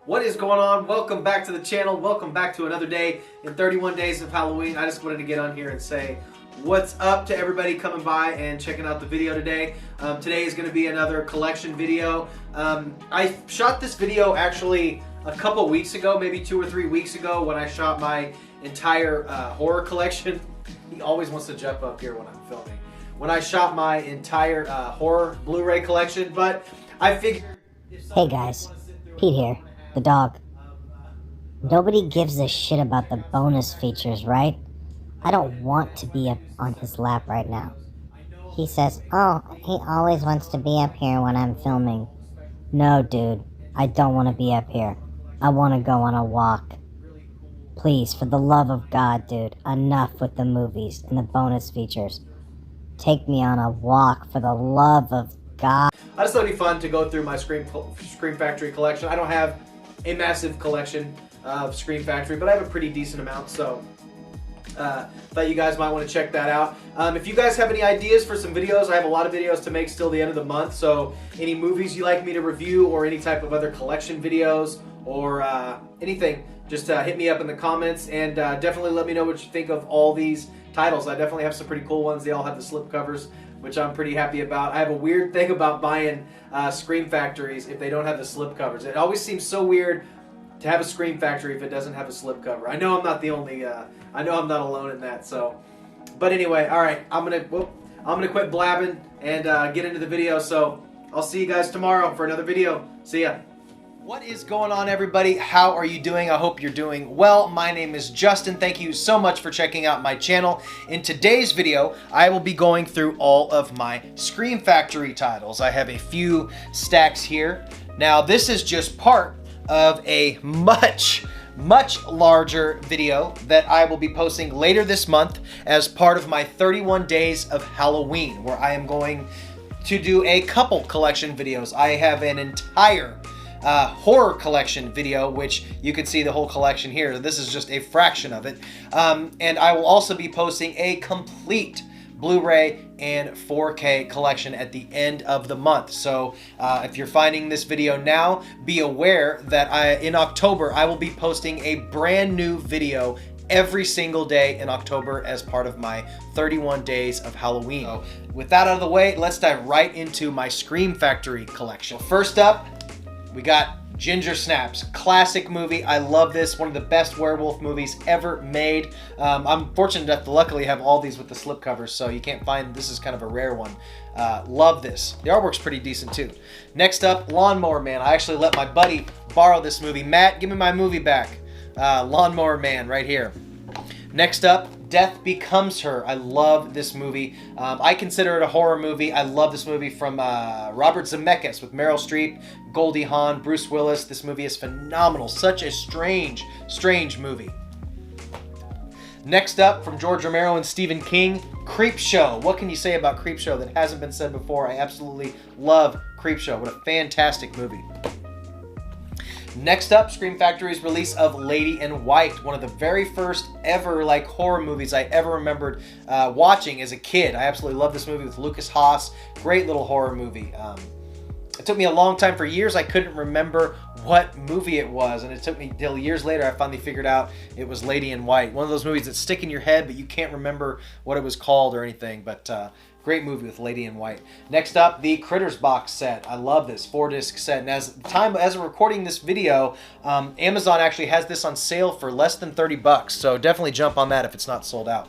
What is going on? Welcome back to the channel. Welcome back to another day in 31 days of Halloween. I just wanted to get on here and say what's up to everybody coming by and checking out the video today. Today is going to be another collection video. I shot this video actually a couple weeks ago, maybe 2 or 3 weeks ago, when I shot my entire horror collection. He always wants to jump up here when I'm filming. When I shot my entire horror Blu-ray collection, but I figured... Hey guys, Pete here, the dog. Nobody gives a shit about the bonus features, right? I don't want to be up on his lap right now. He says, oh, he always wants to be up here when I'm filming. No, dude, I don't want to be up here. I want to go on a walk. Please, for the love of God, dude, enough with the movies and the bonus features. Take me on a walk, for the love of God. I just thought it'd be fun to go through my Scream Factory collection. I don't have a massive collection of Scream Factory, but I have a pretty decent amount, so thought you guys might want to check that out. If you guys have any ideas for some videos, I have a lot of videos to make still the end of the month, so any movies you like me to review or any type of other collection videos or anything, just hit me up in the comments and definitely let me know what you think of all these titles. I definitely have some pretty cool ones. They all have the slip covers, which I'm pretty happy about. I have a weird thing about buying Scream Factories if they don't have the slip covers. It always seems so weird to have a Scream Factory if it doesn't have a slip cover. I know I'm not the only, I know I'm not alone in that, so. But anyway, all right, I'm gonna quit blabbing and get into the video, so I'll see you guys tomorrow for another video. See ya. What is going on, everybody? How are you doing? I hope you're doing well. My name is Justin. Thank you so much for checking out my channel. In today's video, I will be going through all of my Scream Factory titles. I have a few stacks here. Now, this is just part of a much larger video that I will be posting later this month as part of my 31 days of Halloween, where I am going to do a couple collection videos. I have an entire horror collection video, which you can see the whole collection here. This is just a fraction of it. And I will also be posting a complete Blu-ray and 4K collection at the end of the month. So if you're finding this video now, be aware that in October I will be posting a brand new video every single day in October as part of my 31 days of Halloween. So with that out of the way, let's dive right into my Scream Factory collection. First up, we got Ginger Snaps. Classic movie. I love this. One of the best werewolf movies ever made. I'm fortunate enough to luckily have all these with the slipcovers, so you can't find, this is kind of a rare one. Love this. The artwork's pretty decent too. Next up, Lawnmower Man. I actually let my buddy borrow this movie. Matt, give me my movie back. Lawnmower Man right here. Next up, Death Becomes Her. I love this movie. I consider it a horror movie. I love this movie from Robert Zemeckis with Meryl Streep, Goldie Hawn, Bruce Willis. This movie is phenomenal. Such a strange movie. Next up, from George Romero and Stephen King, Creepshow. What can you say about Creepshow that hasn't been said before? I absolutely love Creepshow. What a fantastic movie. Next up, Scream Factory's release of Lady in White, one of the very first ever horror movies I ever remembered watching as a kid. I absolutely love this movie with Lucas Haas. Great little horror movie. It took me a long time. For years I couldn't remember what movie it was, and it took me till years later I finally figured out it was Lady in White. One of those movies that stick in your head but you can't remember what it was called or anything, but great movie with Lady in White. Next up, the Critters box set. I love this 4-disc set. And as of recording this video, Amazon actually has this on sale for less than 30 bucks. So definitely jump on that if it's not sold out.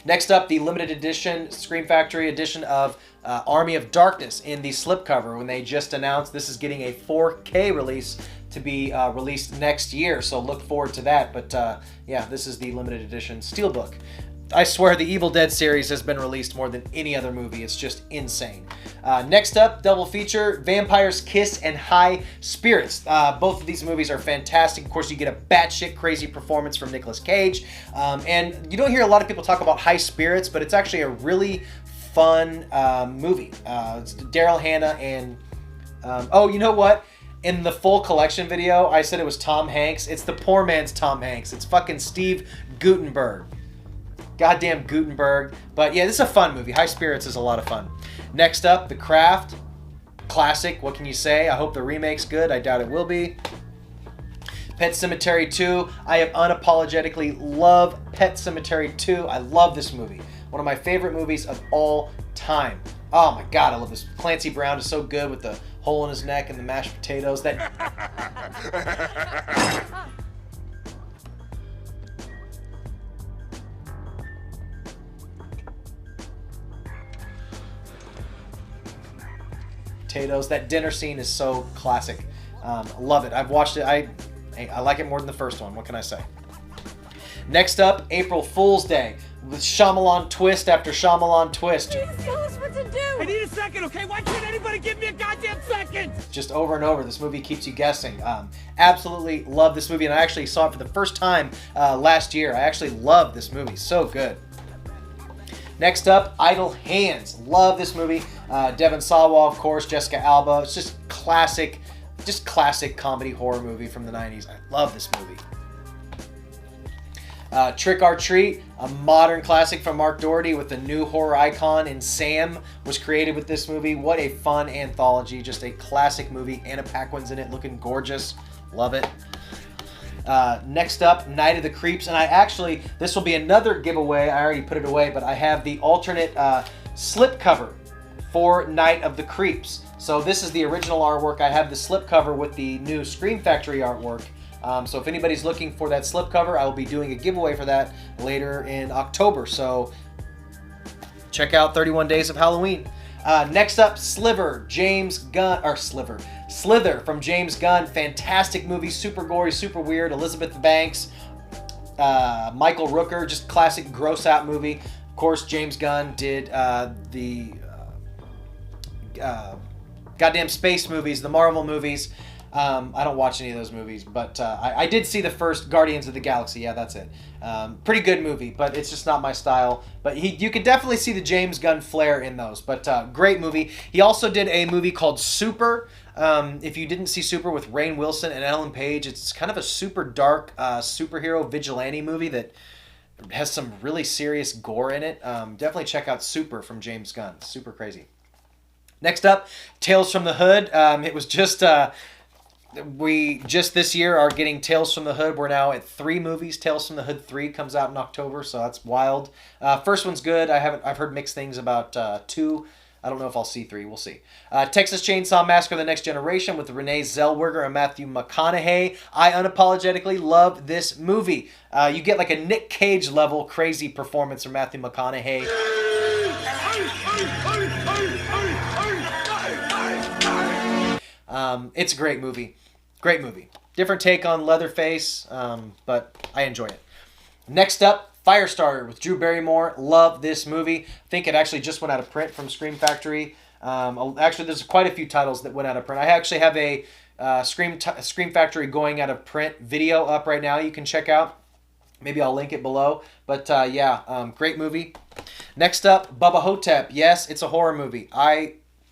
Next up, the limited edition Scream Factory edition of Army of Darkness in the slipcover, when they just announced this is getting a 4K release to be released next year. So look forward to that. But yeah, this is the limited edition Steelbook. I swear the Evil Dead series has been released more than any other movie. It's just insane. Next up, double feature, Vampire's Kiss and High Spirits. Both of these movies are fantastic. Of course, you get a batshit crazy performance from Nicolas Cage. And you don't hear a lot of people talk about High Spirits, but it's actually a really fun movie. It's Daryl Hannah and... oh, you know what? In the full collection video, I said it was Tom Hanks. It's the poor man's Tom Hanks. It's fucking Steve Guttenberg. Goddamn Gutenberg. But yeah, this is a fun movie. High Spirits is a lot of fun. Next up, The Craft. Classic. What can you say? I hope the remake's good. I doubt it will be. Pet Sematary 2. I have unapologetically love Pet Sematary 2. I love this movie. One of my favorite movies of all time. Oh my God, I love this. Clancy Brown is so good with the hole in his neck and the mashed potatoes. That dinner scene is so classic. Love it. I've watched it. I like it more than the first one. What can I say? Next up, April Fool's Day with Shyamalan twist after Shyamalan twist. Please tell us what to do. I need a second, okay? Why can't anybody give me a goddamn second? Just over and over. This movie keeps you guessing. Absolutely love this movie, and I actually saw it for the first time last year. I actually love this movie. So good. Next up, Idle Hands. Love this movie. Devon Sawa, of course, Jessica Alba. It's just classic comedy horror movie from the 90s. I love this movie. Trick or Treat, a modern classic from Mark Doherty with a new horror icon in Sam, was created with this movie. What a fun anthology. Just a classic movie. Anna Paquin's in it, looking gorgeous. Love it. Next up, Night of the Creeps, and this will be another giveaway. I already put it away, but I have the alternate slipcover for Night of the Creeps. So this is the original artwork. I have the slipcover with the new Scream Factory artwork. So if anybody's looking for that slipcover, I will be doing a giveaway for that later in October. So check out 31 Days of Halloween. Next up, Slither from James Gunn. Fantastic movie, super gory, super weird. Elizabeth Banks, Michael Rooker, just classic gross out movie. Of course, James Gunn did the goddamn space movies, the Marvel movies. I don't watch any of those movies, but I did see the first Guardians of the Galaxy. Yeah, that's it. Pretty good movie, but it's just not my style. But you could definitely see the James Gunn flair in those. But great movie. He also did a movie called Super. If you didn't see Super with Rainn Wilson and Ellen Page, it's kind of a super dark superhero vigilante movie that has some really serious gore in it. Definitely check out Super from James Gunn. Super crazy. Next up, Tales from the Hood. It was just... we just this year are getting Tales from the Hood. We're now at 3 movies. Tales from the Hood 3 comes out in October, so that's wild. First one's good. I've heard mixed things about 2. I don't know if I'll see 3. We'll see. Texas Chainsaw Massacre: The Next Generation with Renee Zellweger and Matthew McConaughey. I unapologetically love this movie. You get like a Nick Cage level crazy performance from Matthew McConaughey. It's a great movie. Great movie. Different take on Leatherface, but I enjoy it. Next up, Firestarter with Drew Barrymore. Love this movie. I think it actually just went out of print from Scream Factory. Actually, there's quite a few titles that went out of print. I actually have a Scream Factory going out of print video up right now you can check out. Maybe I'll link it below. But great movie. Next up, Bubba Hotep. Yes, it's a horror movie.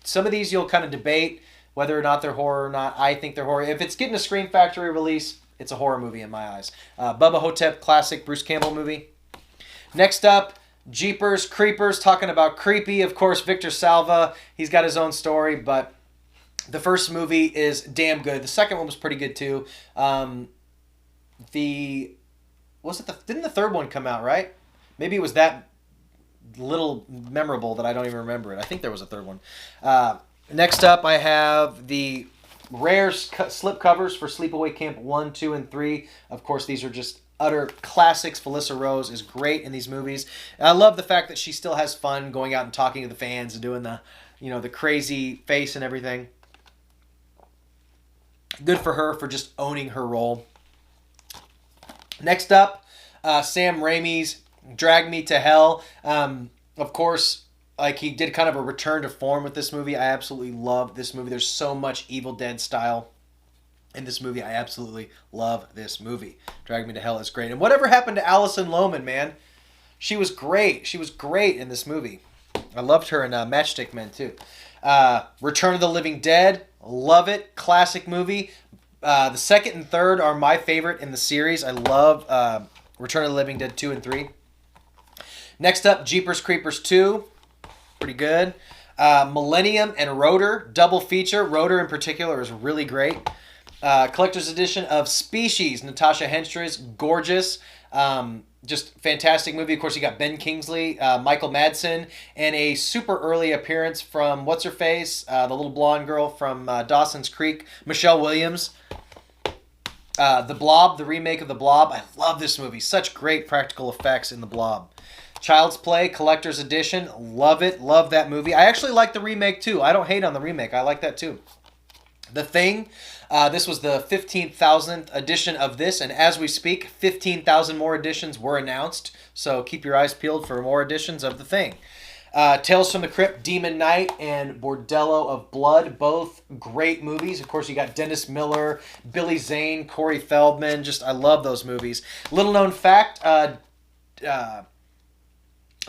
Some of these you'll kind of debate whether or not they're horror or not. I think they're horror. If it's getting a Scream Factory release, it's a horror movie in my eyes. Bubba Hotep, classic Bruce Campbell movie. Next up, Jeepers Creepers, talking about creepy. Of course, Victor Salva, he's got his own story, but the first movie is damn good. The second one was pretty good too. Didn't the third one come out, right? Maybe it was that little memorable that I don't even remember it. I think there was a third one. Next up, I have the rare slip covers for Sleepaway Camp 1, 2, and 3. Of course, these are just utter classics. Felissa Rose is great in these movies. And I love the fact that she still has fun going out and talking to the fans and doing the crazy face and everything. Good for her for just owning her role. Next up, Sam Raimi's Drag Me to Hell. Of course, he did kind of a return to form with this movie. I absolutely love this movie. There's so much Evil Dead style in this movie. I absolutely love this movie. Drag Me to Hell is great. And whatever happened to Alison Lohman, man? She was great. She was great in this movie. I loved her in Matchstick Men, too. Return of the Living Dead. Love it. Classic movie. The second and third are my favorite in the series. I love Return of the Living Dead 2 and 3. Next up, Jeepers Creepers 2. Pretty good. Millennium and Rotor, double feature. Rotor in particular is really great. Collector's edition of Species. Natasha Henstridge, gorgeous. Just fantastic movie. Of course, you got Ben Kingsley, Michael Madsen, and a super early appearance from what's her face, the little blonde girl from Dawson's Creek, Michelle Williams. The Blob, the remake of The Blob. I love this movie. Such great practical effects in The Blob. Child's Play, Collector's Edition. Love it. Love that movie. I actually like the remake too. I don't hate on the remake. I like that too. The Thing. This was the 15,000th edition of this, and as we speak, 15,000 more editions were announced. So keep your eyes peeled for more editions of The Thing. Tales from the Crypt, Demon Knight, and Bordello of Blood, both great movies. Of course, you got Dennis Miller, Billy Zane, Corey Feldman. Just, I love those movies. Little known fact,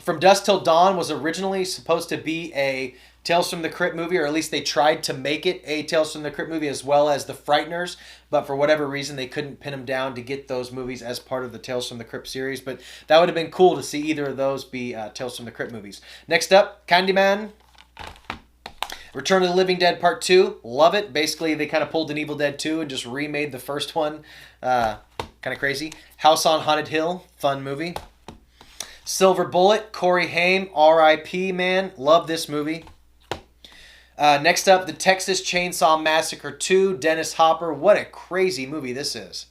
From Dusk Till Dawn was originally supposed to be a Tales from the Crypt movie, or at least they tried to make it a Tales from the Crypt movie as well as The Frighteners, but for whatever reason they couldn't pin them down to get those movies as part of the Tales from the Crypt series, but that would have been cool to see either of those be Tales from the Crypt movies. Next up, Candyman. Return of the Living Dead Part 2. Love it. Basically, they kind of pulled an Evil Dead 2 and just remade the first one. Kind of crazy. House on Haunted Hill. Fun movie. Silver Bullet. Corey Haim. R.I.P. man. Love this movie. Next up, The Texas Chainsaw Massacre 2, Dennis Hopper. What a crazy movie this is.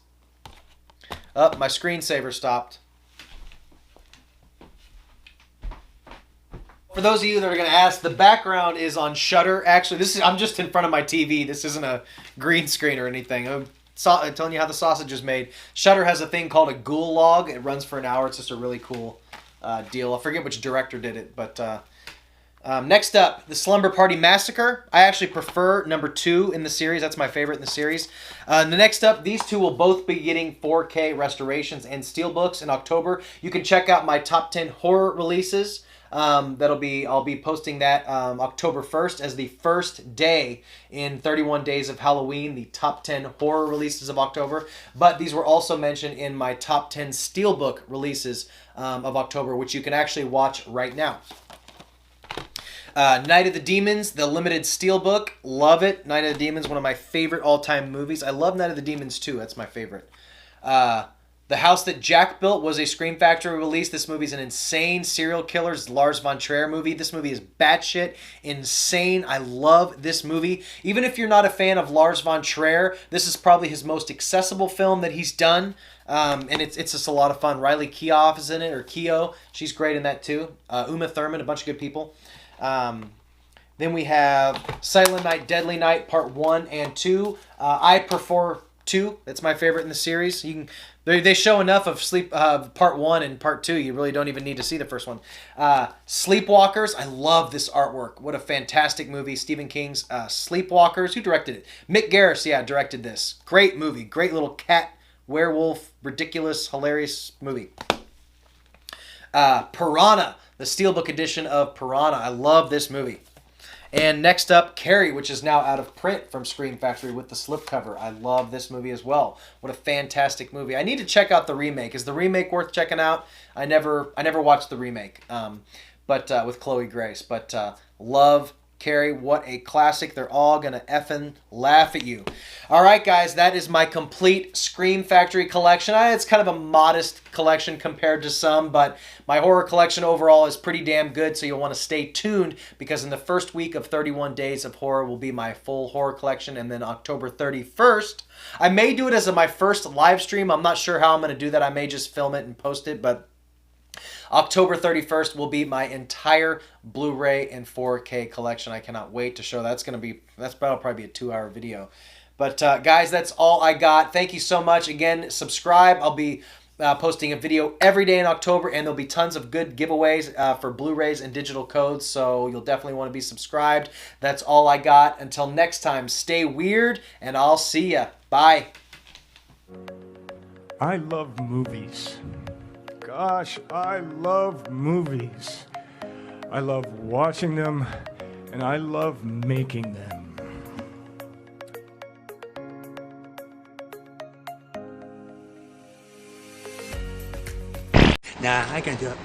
Oh, my screensaver stopped. For those of you that are going to ask, the background is on Shudder. Actually, I'm just in front of my TV. This isn't a green screen or anything. I'm telling you how the sausage is made. Shudder has a thing called a Ghoul Log. It runs for an hour. It's just a really cool deal. I forget which director did it, but... next up, The Slumber Party Massacre. I actually prefer number 2 in the series. That's my favorite in the series. The next up, these two will both be getting 4K restorations and steelbooks in October. You can check out my top 10 horror releases. I'll be posting that October 1st as the first day in 31 Days of Halloween, the top 10 horror releases of October. But these were also mentioned in my top 10 steelbook releases of October, which you can actually watch right now. Night of the Demons, the limited steelbook. Love it. Night of the Demons, one of my favorite all-time movies. I love Night of the Demons too. That's my favorite. The House That Jack Built was a Scream Factory release. This movie's an insane serial killers Lars von Trier movie. This movie is batshit insane. I love this movie. Even if you're not a fan of Lars von Trier, this is probably his most accessible film that he's done. And it's just a lot of fun. Riley Keough is in it, or Keough. She's great in that too. Uma Thurman, a bunch of good people. Then we have Silent Night, Deadly Night, Part 1 and 2. I prefer 2. That's my favorite in the series. They show enough of Part 1 and Part 2. You really don't even need to see the first one. Sleepwalkers. I love this artwork. What a fantastic movie. Stephen King's Sleepwalkers. Who directed it? Mick Garris, directed this. Great movie. Great little cat, werewolf, ridiculous, hilarious movie. Piranha. The Steelbook edition of Piranha. I love this movie. And next up, Carrie, which is now out of print from Scream Factory with the slipcover. I love this movie as well. What a fantastic movie. I need to check out the remake. Is the remake worth checking out? I never watched the remake, but with Chloe Grace. But love Carrie. What a classic. They're all going to effing laugh at you. All right, guys, that is my complete Scream Factory collection. It's kind of a modest collection compared to some, but my horror collection overall is pretty damn good, so you'll want to stay tuned because in the first week of 31 Days of Horror will be my full horror collection, and then October 31st, I may do it as my first live stream. I'm not sure how I'm going to do that. I may just film it and post it, but October 31st will be my entire Blu-ray and 4K collection. I cannot wait to show that. That'll probably be a 2-hour video. But guys, that's all I got. Thank you so much. Again, subscribe. I'll be posting a video every day in October, and there'll be tons of good giveaways for Blu-rays and digital codes, so you'll definitely want to be subscribed. That's all I got. Until next time, stay weird, and I'll see ya. Bye. I love movies. Gosh, I love movies. I love watching them, and I love making them. Nah, I can do it.